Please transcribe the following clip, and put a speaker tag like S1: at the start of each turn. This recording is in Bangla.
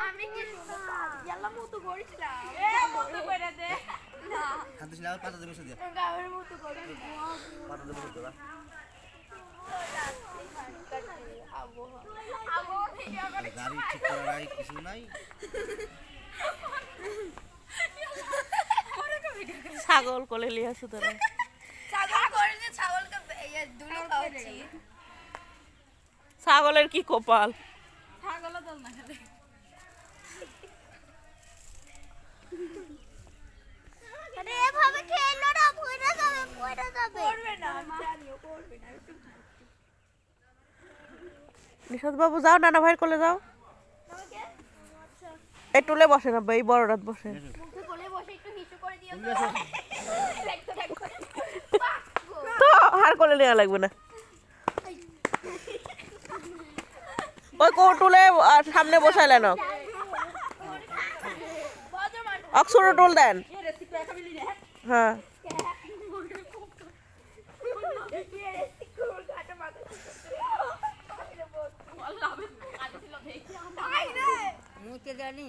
S1: আমি কি ইয়ালা মতো করেছিলাম
S2: মতো করে দে
S1: না
S3: হাত দিস না পাতা দেবে সুদিয়া
S1: গাবের মতো করে
S3: পাতা দেবে সুদিয়া গাড়ি ঠিক করা নাই কিছু নাই
S2: ছাগল কোলে লিয়ে আসো তোরা
S1: ছাগল করে যে ছাগলকে দুলো খাওয়াচ্ছি
S2: ছাগলের কি কপাল
S1: ছাগল দল না খেলে
S4: আরে এভাবে খেলো না পড়ে যাবে
S1: করবে না আমি জানিও করবে না
S2: নিশাদ বাবু যাও নানা ভাইয়ের কোলে যাও এই টুলে বসে না এই বড় রাত বসে
S1: মুখে কোলে বসে একটু হিসু করে দিও
S2: তো আর কোলে নেওয়া লাগবে না ওই কৌটুলে সামনে বসাইলে না অক্সর টুল দেন হ্যাঁ
S1: মুখে জানি